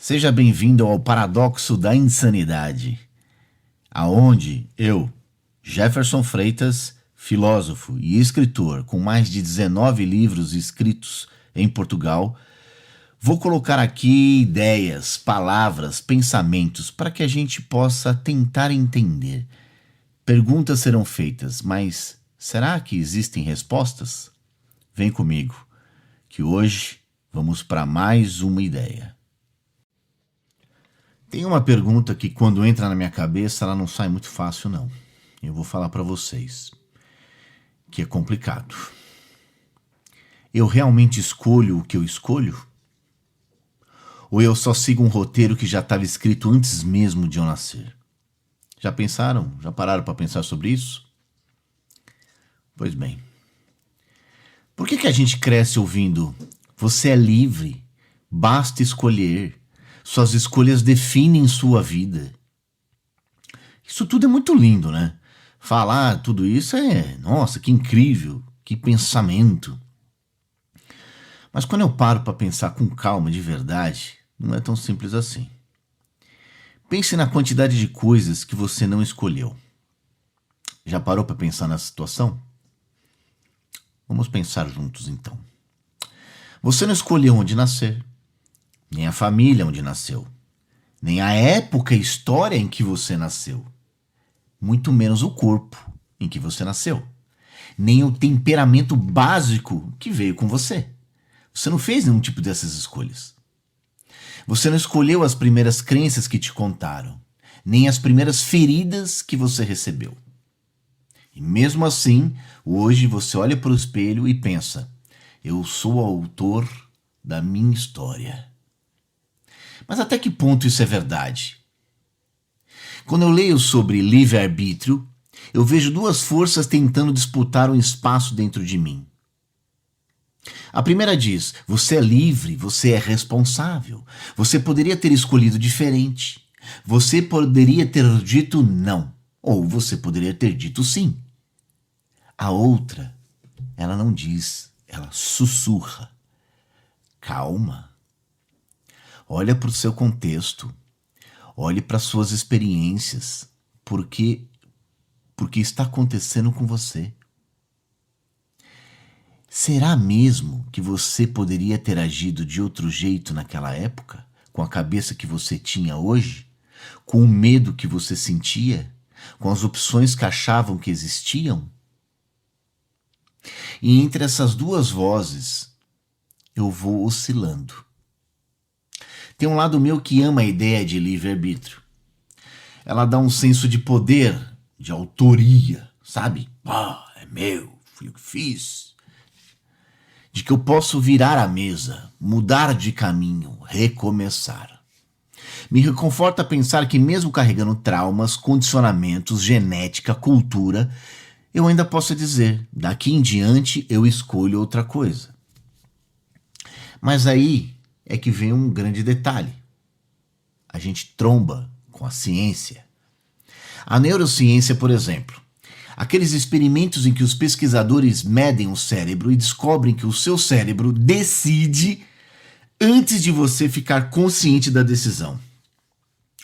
Seja bem-vindo ao Paradoxo da Insanidade, aonde eu, Jefferson Freitas, filósofo e escritor com mais de 19 livros escritos em Portugal, vou colocar aqui ideias, palavras, pensamentos para que a gente possa tentar entender. Perguntas serão feitas, mas será que existem respostas? Vem comigo, que hoje vamos para mais uma ideia. Tem uma pergunta que quando entra na minha cabeça ela não sai muito fácil não. Eu vou falar para vocês que é complicado. Eu realmente escolho o que eu escolho? Ou eu só sigo um roteiro que já estava escrito antes mesmo de eu nascer? Já pensaram? Já pararam para pensar sobre isso? Pois bem. Por que a gente cresce ouvindo "você é livre, basta escolher"? Suas escolhas definem sua vida. Isso tudo é muito lindo, né? Falar tudo isso nossa, que incrível, que pensamento. Mas quando eu paro para pensar com calma de verdade, não é tão simples assim. Pense na quantidade de coisas que você não escolheu. Já parou para pensar nessa situação? Vamos pensar juntos então. Você não escolheu onde nascer, nem a família onde nasceu, nem a época e história em que você nasceu, muito menos o corpo em que você nasceu, nem o temperamento básico que veio com você. Você não fez nenhum tipo dessas escolhas. Você não escolheu as primeiras crenças que te contaram, nem as primeiras feridas que você recebeu. E mesmo assim, hoje você olha para o espelho e pensa: eu sou o autor da minha história. Mas até que ponto isso é verdade? Quando eu leio sobre livre-arbítrio, eu vejo duas forças tentando disputar um espaço dentro de mim. A primeira diz: você é livre, você é responsável. Você poderia ter escolhido diferente. Você poderia ter dito não. Ou você poderia ter dito sim. A outra, ela não diz, ela sussurra: calma. Olha para o seu contexto, olhe para suas experiências, porque está acontecendo com você. Será mesmo que você poderia ter agido de outro jeito naquela época, com a cabeça que você tinha hoje, com o medo que você sentia, com as opções que achavam que existiam? E entre essas duas vozes, eu vou oscilando. Tem um lado meu que ama a ideia de livre-arbítrio. Ela dá um senso de poder, de autoria, sabe? É meu, fui eu que fiz. De que eu posso virar a mesa, mudar de caminho, recomeçar. Me reconforta pensar que mesmo carregando traumas, condicionamentos, genética, cultura, eu ainda posso dizer: daqui em diante eu escolho outra coisa. Mas aí é que vem um grande detalhe. A gente tromba com a ciência. A neurociência, por exemplo, aqueles experimentos em que os pesquisadores medem o cérebro e descobrem que o seu cérebro decide antes de você ficar consciente da decisão.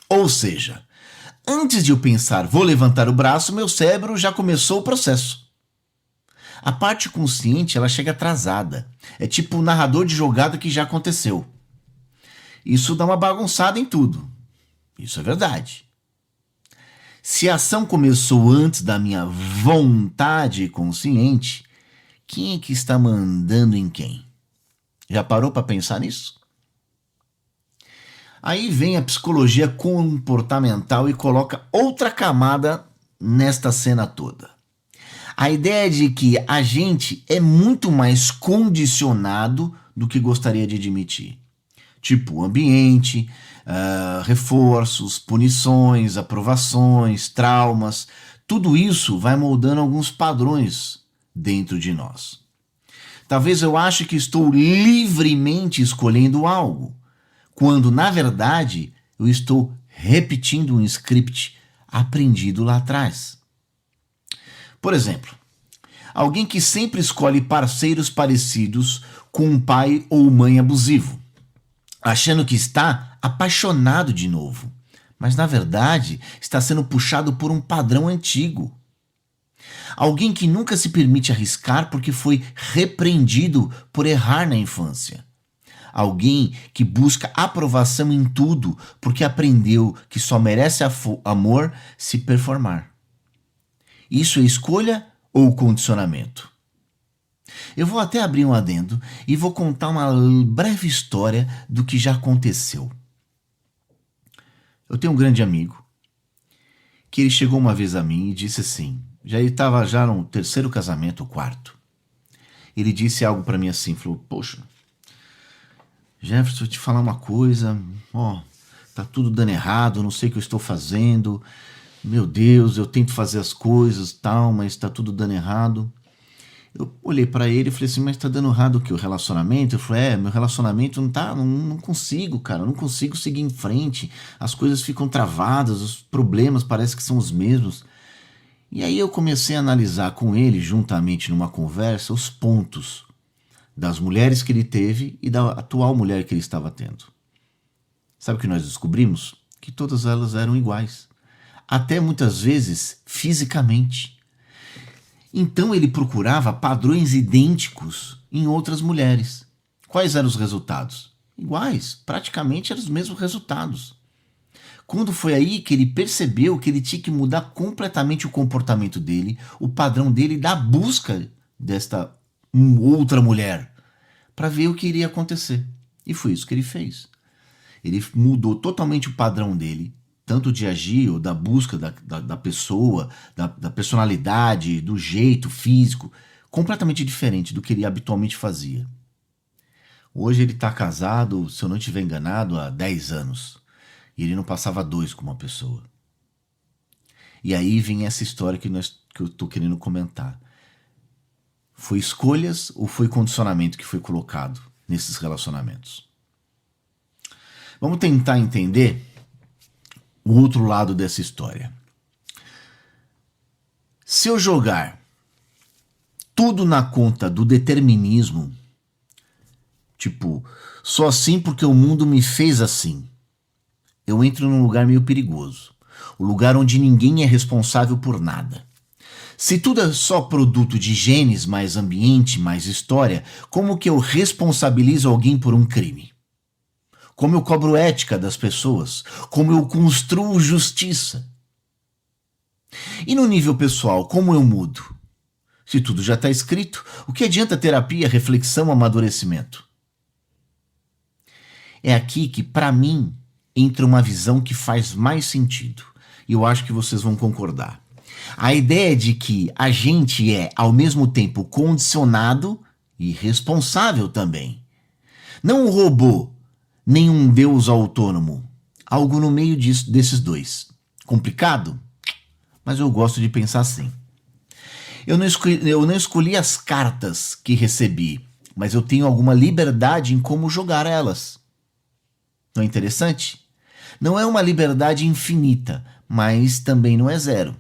Ou seja, antes de eu pensar vou levantar o braço, meu cérebro já começou o processo. A parte consciente, ela chega atrasada. É tipo o narrador de jogada que já aconteceu. Isso dá uma bagunçada em tudo. Isso é verdade. Se a ação começou antes da minha vontade consciente, quem é que está mandando em quem? Já parou para pensar nisso? Aí vem a psicologia comportamental e coloca outra camada nesta cena toda. A ideia de que a gente é muito mais condicionado do que gostaria de admitir. Tipo ambiente, reforços, punições, aprovações, traumas. Tudo isso vai moldando alguns padrões dentro de nós. Talvez eu ache que estou livremente escolhendo algo, quando na verdade eu estou repetindo um script aprendido lá atrás. Por exemplo, alguém que sempre escolhe parceiros parecidos com um pai ou mãe abusivo. achando que está apaixonado de novo, mas na verdade está sendo puxado por um padrão antigo. Alguém que nunca se permite arriscar porque foi repreendido por errar na infância. Alguém que busca aprovação em tudo porque aprendeu que só merece amor se performar. Isso é escolha ou condicionamento? Eu vou até abrir um adendo e vou contar uma breve história do que já aconteceu. Eu tenho um grande amigo que ele chegou uma vez a mim e disse assim, ele estava já no terceiro casamento, o quarto. Ele disse algo para mim assim, falou, poxa, Jefferson, vou te falar uma coisa, tá tudo dando errado, não sei o que eu estou fazendo, meu Deus, eu tento fazer as coisas, tal, mas tá tudo dando errado. Eu olhei para ele e falei assim, mas tá dando errado o quê? O relacionamento? Ele falou, meu relacionamento não consigo, cara, não consigo seguir em frente, as coisas ficam travadas, os problemas parecem que são os mesmos. E aí eu comecei a analisar com ele, juntamente numa conversa, os pontos das mulheres que ele teve e da atual mulher que ele estava tendo. Sabe o que nós descobrimos? Que todas elas eram iguais. Até muitas vezes fisicamente. Então ele procurava padrões idênticos em outras mulheres. Quais eram os resultados? Iguais, praticamente eram os mesmos resultados. Quando foi aí que ele percebeu que ele tinha que mudar completamente o comportamento dele, o padrão dele da busca desta outra mulher, para ver o que iria acontecer. E foi isso que ele fez. Ele mudou totalmente o padrão dele, tanto de agir ou da busca da pessoa, da personalidade, do jeito físico, completamente diferente do que ele habitualmente fazia. Hoje ele está casado, se eu não estiver enganado, há 10 anos. E ele não passava 2 com uma pessoa. E aí vem essa história que eu estou querendo comentar. Foi escolhas ou foi condicionamento que foi colocado nesses relacionamentos? Vamos tentar entender o outro lado dessa história. Se eu jogar tudo na conta do determinismo, tipo, só assim porque o mundo me fez assim, eu entro num lugar meio perigoso. O lugar onde ninguém é responsável por nada. Se tudo é só produto de genes, mais ambiente, mais história, como que eu responsabilizo alguém por um crime? Como eu cobro ética das pessoas? Como eu construo justiça? E no nível pessoal, como eu mudo? Se tudo já está escrito, o que adianta terapia, reflexão, amadurecimento? É aqui que, para mim, entra uma visão que faz mais sentido. E eu acho que vocês vão concordar. A ideia de que a gente é, ao mesmo tempo, condicionado e responsável também. Não um robô, nem um deus autônomo. Algo no meio desses dois. Complicado? Mas eu gosto de pensar assim. Eu não escolhi as cartas que recebi, mas eu tenho alguma liberdade em como jogar elas. Não é interessante? Não é uma liberdade infinita, mas também não é zero.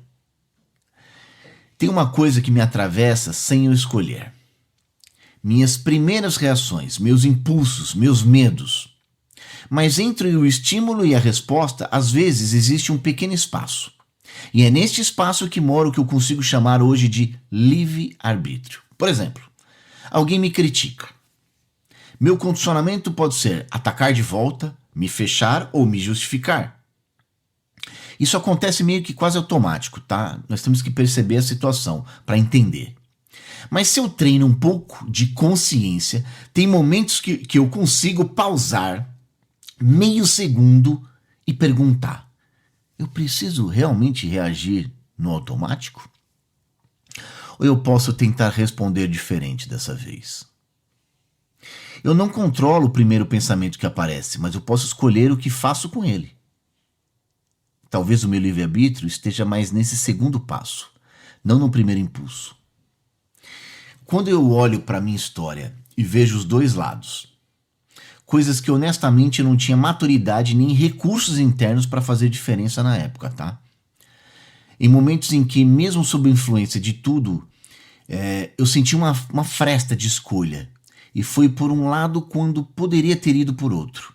Tem uma coisa que me atravessa sem eu escolher. Minhas primeiras reações, meus impulsos, meus medos. Mas entre o estímulo e a resposta, às vezes existe um pequeno espaço. E é neste espaço que mora o que eu consigo chamar hoje de livre-arbítrio. Por exemplo, alguém me critica. Meu condicionamento pode ser atacar de volta, me fechar ou me justificar. Isso acontece meio que quase automático, tá? Nós temos que perceber a situação para entender. Mas se eu treino um pouco de consciência, tem momentos que eu consigo pausar meio segundo e perguntar: eu preciso realmente reagir no automático? Ou eu posso tentar responder diferente dessa vez? Eu não controlo o primeiro pensamento que aparece, mas eu posso escolher o que faço com ele. Talvez o meu livre-arbítrio esteja mais nesse segundo passo, não no primeiro impulso. Quando eu olho para a minha história e vejo os dois lados, coisas que honestamente eu não tinha maturidade nem recursos internos para fazer diferença na época, tá? Em momentos em que, mesmo sob influência de tudo, eu senti uma fresta de escolha. E foi por um lado quando poderia ter ido por outro.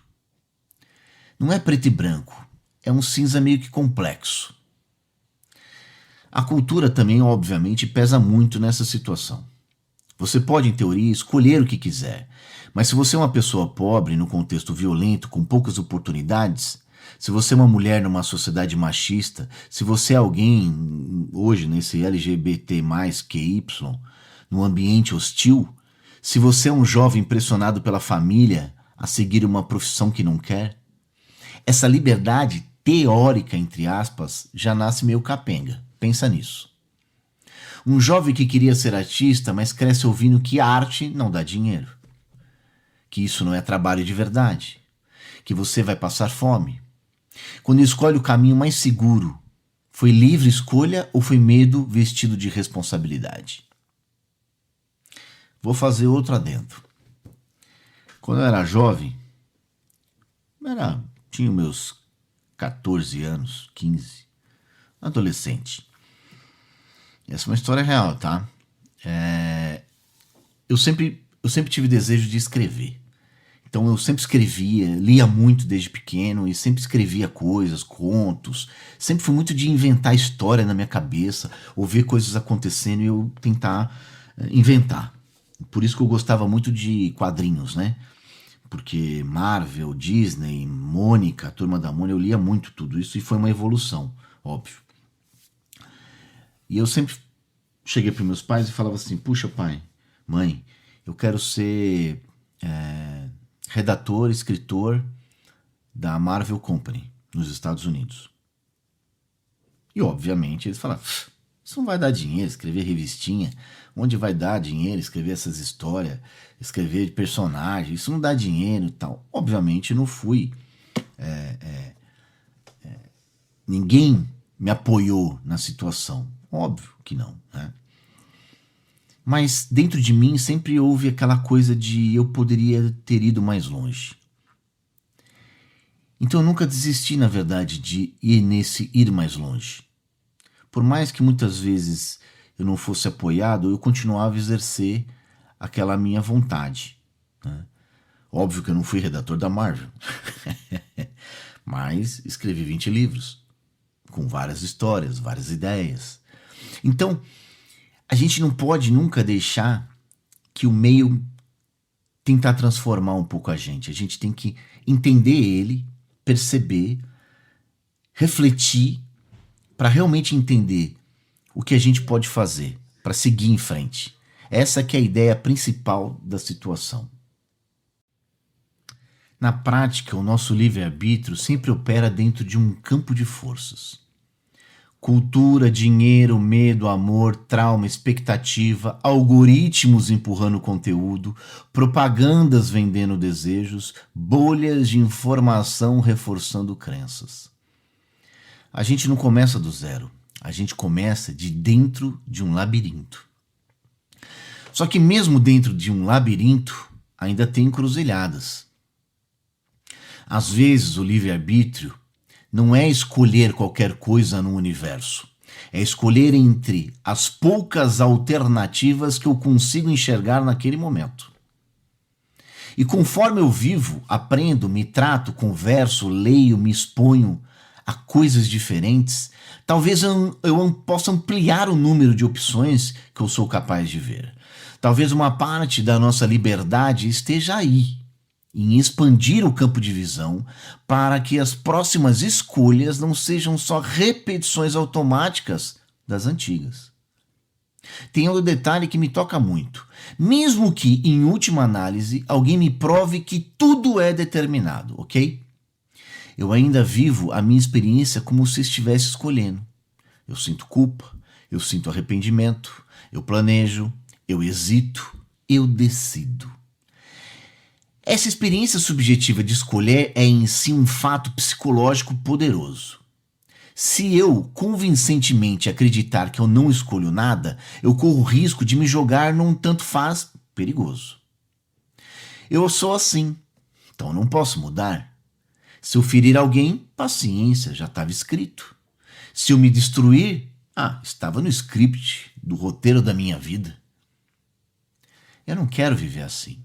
Não é preto e branco, é um cinza meio que complexo. A cultura também, obviamente, pesa muito nessa situação. Você pode, em teoria, escolher o que quiser, mas se você é uma pessoa pobre, no contexto violento, com poucas oportunidades, se você é uma mulher numa sociedade machista, se você é alguém, hoje, nesse LGBT+, QY, num ambiente hostil, se você é um jovem pressionado pela família a seguir uma profissão que não quer, essa liberdade teórica, entre aspas, já nasce meio capenga. Pensa nisso. Um jovem que queria ser artista, mas cresce ouvindo que arte não dá dinheiro, que isso não é trabalho de verdade, que você vai passar fome. Quando escolhe o caminho mais seguro, foi livre escolha ou foi medo vestido de responsabilidade? Vou fazer outro adendo. Quando eu era jovem, tinha meus 14 anos, 15, adolescente. Essa é uma história real, tá? Eu sempre tive desejo de escrever. Então eu sempre escrevia, lia muito desde pequeno e sempre escrevia coisas, contos. Sempre fui muito de inventar história na minha cabeça, ou ver coisas acontecendo e eu tentar inventar. Por isso que eu gostava muito de quadrinhos, né? Porque Marvel, Disney, Mônica, Turma da Mônica, eu lia muito tudo isso e foi uma evolução, óbvio. E eu sempre cheguei para meus pais e falava assim: puxa, pai, mãe, eu quero ser redator, escritor da Marvel Company nos Estados Unidos. E obviamente eles falaram: isso não vai dar dinheiro, escrever revistinha. Onde vai dar dinheiro escrever essas histórias, escrever personagem, isso não dá dinheiro e tal. Obviamente não fui. Ninguém me apoiou na situação. Óbvio que não, né? Mas dentro de mim sempre houve aquela coisa de eu poderia ter ido mais longe. Então eu nunca desisti, na verdade, de ir mais longe. Por mais que muitas vezes eu não fosse apoiado, eu continuava a exercer aquela minha vontade, né? Óbvio que eu não fui redator da Marvel, mas escrevi 20 livros, com várias histórias, várias ideias. Então, a gente não pode nunca deixar que o meio tentar transformar um pouco a gente. A gente tem que entender ele, perceber, refletir, para realmente entender o que a gente pode fazer para seguir em frente. Essa que é a ideia principal da situação. Na prática, o nosso livre-arbítrio sempre opera dentro de um campo de forças. Cultura, dinheiro, medo, amor, trauma, expectativa, algoritmos empurrando conteúdo, propagandas vendendo desejos, bolhas de informação reforçando crenças. A gente não começa do zero, a gente começa de dentro de um labirinto. Só que mesmo dentro de um labirinto, ainda tem encruzilhadas. Às vezes o livre-arbítrio não é escolher qualquer coisa no universo. É escolher entre as poucas alternativas que eu consigo enxergar naquele momento. E conforme eu vivo, aprendo, me trato, converso, leio, me exponho a coisas diferentes, talvez eu possa ampliar o número de opções que eu sou capaz de ver. Talvez uma parte da nossa liberdade esteja aí, em expandir o campo de visão para que as próximas escolhas não sejam só repetições automáticas das antigas. Tem um detalhe que me toca muito. Mesmo que, em última análise, alguém me prove que tudo é determinado, ok? Eu ainda vivo a minha experiência como se estivesse escolhendo. Eu sinto culpa, eu sinto arrependimento, eu planejo, eu hesito, eu decido. Essa experiência subjetiva de escolher é em si um fato psicológico poderoso. Se eu convincentemente acreditar que eu não escolho nada, eu corro o risco de me jogar num tanto faz perigoso. Eu sou assim, então não posso mudar. Se eu ferir alguém, paciência, já estava escrito. Se eu me destruir, estava no script do roteiro da minha vida. Eu não quero viver assim.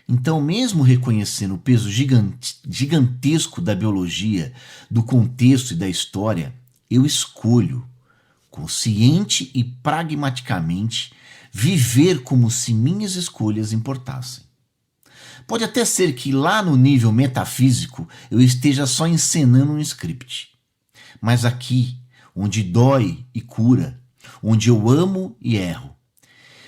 Então, mesmo reconhecendo o peso gigantesco da biologia, do contexto e da história, eu escolho, consciente e pragmaticamente, viver como se minhas escolhas importassem. Pode até ser que lá no nível metafísico eu esteja só encenando um script. Mas aqui, onde dói e cura, onde eu amo e erro,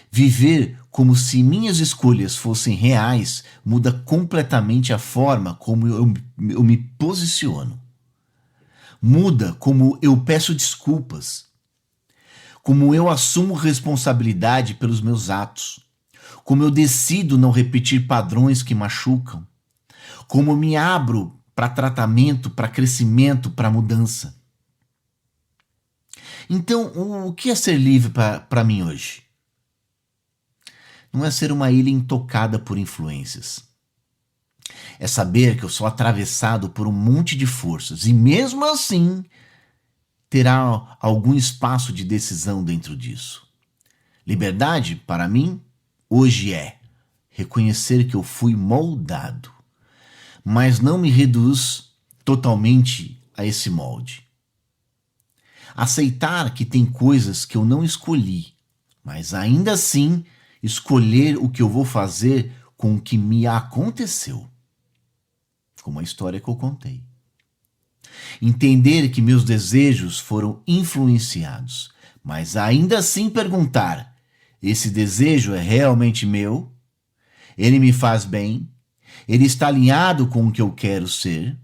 viver como se minhas escolhas fossem reais muda completamente a forma como eu me posiciono. Muda como eu peço desculpas, como eu assumo responsabilidade pelos meus atos, como eu decido não repetir padrões que machucam, como eu me abro para tratamento, para crescimento, para mudança. Então, o que é ser livre para mim hoje? Não é ser uma ilha intocada por influências. É saber que eu sou atravessado por um monte de forças e mesmo assim terá algum espaço de decisão dentro disso. Liberdade, para mim, hoje é reconhecer que eu fui moldado, mas não me reduz totalmente a esse molde. Aceitar que tem coisas que eu não escolhi, mas ainda assim escolher o que eu vou fazer com o que me aconteceu, como a história que eu contei. Entender que meus desejos foram influenciados, mas ainda assim perguntar: esse desejo é realmente meu? Ele me faz bem? Ele está alinhado com o que eu quero ser?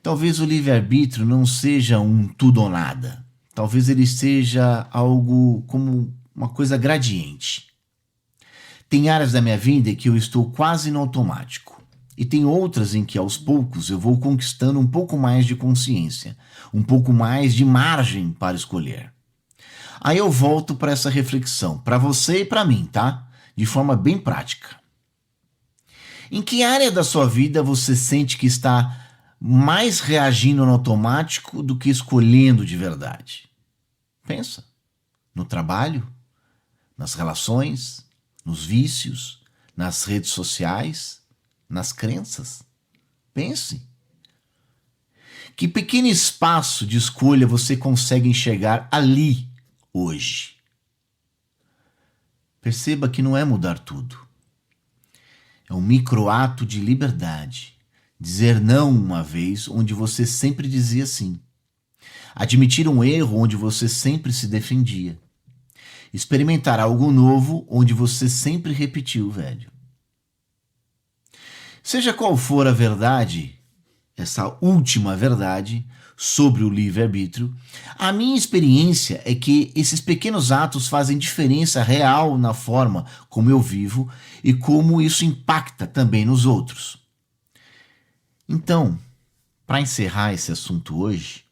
Talvez o livre-arbítrio não seja um tudo ou nada. Talvez ele seja algo como uma coisa gradiente. Tem áreas da minha vida em que eu estou quase no automático. E tem outras em que aos poucos eu vou conquistando um pouco mais de consciência, um pouco mais de margem para escolher. Aí eu volto para essa reflexão, para você e para mim, tá? De forma bem prática. Em que área da sua vida você sente que está mais reagindo no automático do que escolhendo de verdade? Pensa. No trabalho? Nas relações? Nos vícios? Nas redes sociais? Nas crenças? Pense. Que pequeno espaço de escolha você consegue enxergar ali, hoje? Perceba que não é mudar tudo. É um microato de liberdade. Dizer não uma vez onde você sempre dizia sim. Admitir um erro onde você sempre se defendia. Experimentar algo novo onde você sempre repetiu o velho. Seja qual for a verdade, essa última verdade sobre o livre-arbítrio, a minha experiência é que esses pequenos atos fazem diferença real na forma como eu vivo e como isso impacta também nos outros. Então, para encerrar esse assunto hoje,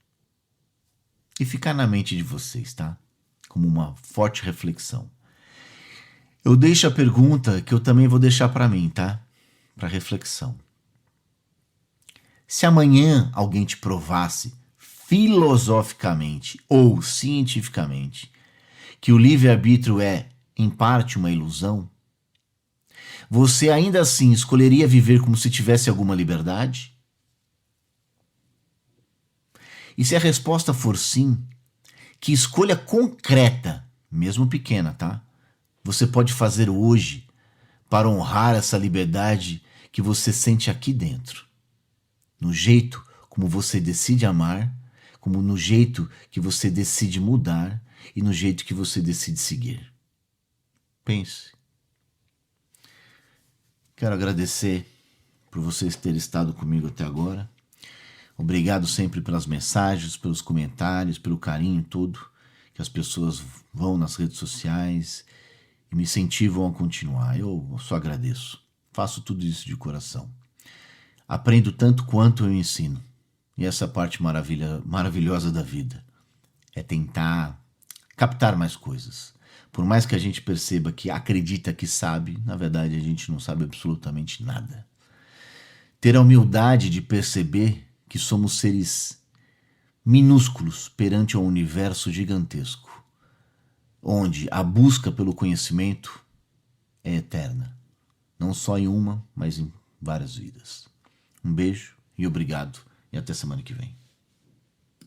e ficar na mente de vocês, tá? Como uma forte reflexão. Eu deixo a pergunta que eu também vou deixar para mim, tá? Para reflexão. Se amanhã alguém te provasse filosoficamente ou cientificamente que o livre-arbítrio é, em parte, uma ilusão, você ainda assim escolheria viver como se tivesse alguma liberdade? E se a resposta for sim, que escolha concreta, mesmo pequena, tá? Você pode fazer hoje para honrar essa liberdade que você sente aqui dentro? No jeito como você decide amar, como no jeito que você decide mudar e no jeito que você decide seguir. Pense. Quero agradecer por vocês terem estado comigo até agora. Obrigado sempre pelas mensagens, pelos comentários, pelo carinho todo que as pessoas vão nas redes sociais e me incentivam a continuar. Eu só agradeço. Faço tudo isso de coração. Aprendo tanto quanto eu ensino. E essa parte maravilhosa da vida é tentar captar mais coisas. Por mais que a gente perceba que acredita que sabe, na verdade a gente não sabe absolutamente nada. Ter a humildade de perceber que somos seres minúsculos perante um universo gigantesco, onde a busca pelo conhecimento é eterna. não só em uma, mas em várias vidas. Um beijo e obrigado, e até semana que vem.